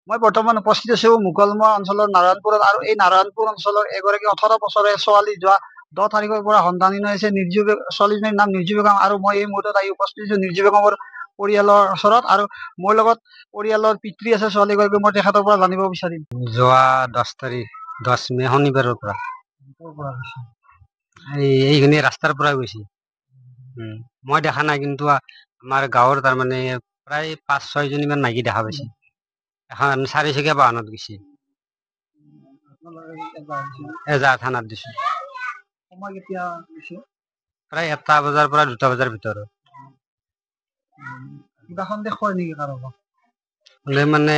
মই বৰ্তমান উপস্থিত আছো মুকলমুৱা অঞ্চলৰ নাৰায়ণপুৰত আৰু এই নাৰায়ণপুৰ অঞ্চলৰ এগৰাকী 18 বছৰীয়া ছোৱালী যোৱা 10 তাৰিখৰ পৰা সন্ধানহীন হৈছে ছোৱালীজনীৰ নাম নিৰ্জু বেগম আৰু মই এই মুহূৰ্তত আহি উপস্থিত হৈছো নিৰ্জু বেগমৰ পৰিয়ালৰ ওচৰত আৰু মোৰ লগত পৰিয়ালৰ পিতৃ আছে ছোৱালীগৰাকী মই তেখেতৰ পৰা জানিব বিচাৰিম। যোৱা 10 তাৰিখ 10 মে শনিবাৰৰ পৰা এইখিনি ৰাস্তাৰ পৰা গৈছে। মই দেখা নাই কিন্তু আমাৰ গাঁৱৰ তাৰমানে প্ৰায় 5-6 জনীমান মাইকী দেখা পাইছে। এখন 4-চকীয়া বাহনত গৈছে। এজাৰ থানাত দিছো। সময় কেতিয়া হৈছে? প্ৰায় 1টা বজাৰ পৰা 2টা বজাৰ ভিতৰত। কিবা সন্দেহ হয় নেকি কাৰোবাক? মানে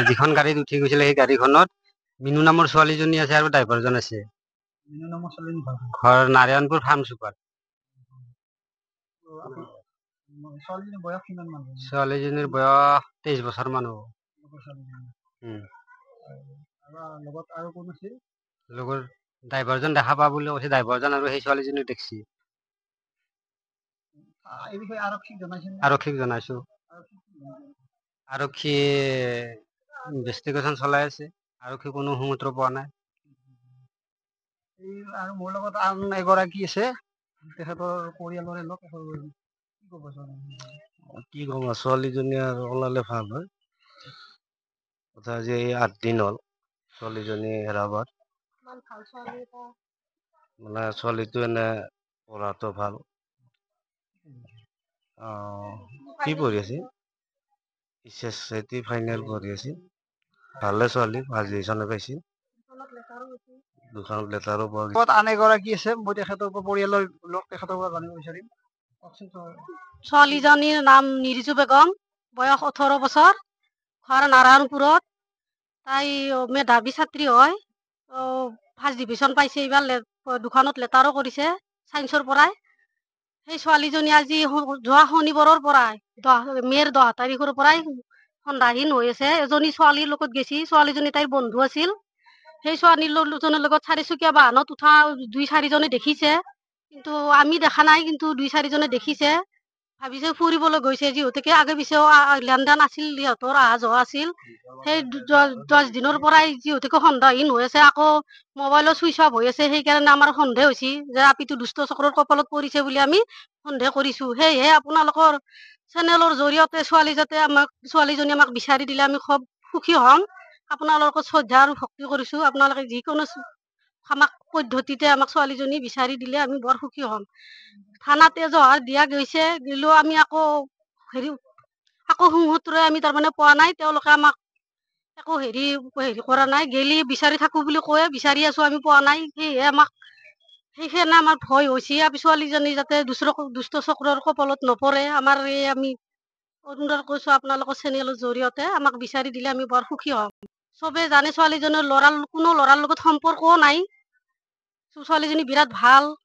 যিখন গাড়ীত উঠি গৈছিলে সেই গাড়ীখনত মিনু নামৰ ছোৱালীজনী আছে আৰু ড্ৰাইভাৰজন আছে। মিনু নামৰ ছোৱালীজনী ঘৰ নাৰায়ণপুৰ ফাৰ্ম চুপাৰ। ছোৱালীজনীৰ বয়স কিমান মান? ছোৱালীজনীৰ বয়স 23 বছৰ মান হ'ব। লগত আৰু কোন আছিল? লগৰ ড্ৰাইভাৰজন দেখা পা বুলি কৈছে, ড্ৰাইভাৰজন আৰু সেই ছোৱালীজনী দেখছি। এই বিষয়ে আৰক্ষীক জনাইছে? আৰক্ষীক জনাইছো। আৰক্ষীয়ে ইনভেষ্টিগেশ্যন চলাই আছে। আৰক্ষী কোনো সূত্ৰ পোৱা নাই। আৰু মোৰ লগত আন এগৰাকী আছে, তেখেতৰ পৰিয়ালৰে লোক। কি কম, ছোৱালীজনী আৰু ওলালে ভাল হয়। কথা যে 8 দিন হ'ল ছোৱালীজনী হেৰাবাৰ। মানে ছোৱালীটো এনে পঢ়াটো ভাল। কি পঢ়ি আছে? SSC ফাইনেল পঢ়ি আছে। ভালে ছোৱালী, ফাৰ্ষ্ট ডিভিজনে পাইছে। দুখনত লেটাৰো পোৱা গৈছে। আন এগৰাকী আছে, মই তেখেতৰ পৰিয়ালৰ লোক, তেখেতৰ পৰা জানিব বিচাৰিম। ছোৱালীজনীৰ নাম নিৰ্জু বেগম, বয়স 18 বছৰ, ঘৰ নাৰায়ণপুৰত। তাই মেধাৱী ছাত্ৰী হয়। ফাৰ্ষ্ট ডিভিজন পাইছে এইবাৰ, দুখনত লেটাৰো কৰিছে চাইন্সৰ পৰাই। সেই ছোৱালীজনী আজি যোৱা শনিবাৰৰ পৰাই মে'ৰ 10 তাৰিখৰ পৰাই সন্ধানহীন হৈ আছে। এজনী ছোৱালীৰ লগত গেছি, ছোৱালীজনী তাইৰ বন্ধু আছিল। সেই ছোৱালীজনীৰ লগত 4-চকীয়া বাহনত উঠা 2-4 জনে দেখিছে, কিন্তু আমি দেখা নাই। কিন্তু 2-4 জনে দেখিছে, ভাবিছে ফুৰিবলৈ গৈছে যিহেতুকে। আগে পিছেও লেনদেন আছিল, সিহঁতৰ অহা যোৱা আছিল। সেই 10 দিনৰ পৰাই যিহেতুকে সন্ধানহীন হৈ আছে, আকৌ মোবাইলো চুইচ অফ হৈ আছে। সেইকাৰণে আমাৰ সন্দেহ হৈছে যে আপিটো দুষ্ট চক্ৰৰ কপালত পৰিছে বুলি আমি সন্দেহ কৰিছো। সেয়েহে আপোনালোকৰ চেনেলৰ জৰিয়তে ছোৱালীজনী আমাক বিচাৰি দিলে আমি খুব সুখী হ'ম। আপোনালোকক শ্ৰদ্ধা আৰু ভক্তি কৰিছো। আপোনালোকে যিকোনো আমাক পদ্ধতিতে আমাক ছোৱালীজনী বিচাৰি দিলে আমি বৰ সুখী হ'ম। থানাত এজাহাৰ দিয়া গৈছে, দিলেও আমি আকৌ সুসূত্ৰই আমি তাৰমানে পোৱা নাই। তেওঁলোকে আমাক একো হেৰি কৰা নাই। গেলি বিচাৰি থাকো বুলি কয়, বিচাৰি আছো, আমি পোৱা নাই। সেইকাৰণে আমাৰ ভয় হৈছে, ছোৱালীজনী যাতে দুষ্ট চক্ৰৰ কপালত নপৰে। আমি অনুৰোধ কৰিছো আপোনালোকৰ চেনেলৰ জৰিয়তে আমাক বিচাৰি দিলে আমি বৰ সুখী হ'ম। চবে জানে ছোৱালীজনীৰ কোনো ল'ৰাৰ লগত সম্পৰ্কও নাই। ছোৱালীজনী বিৰাট ভাল।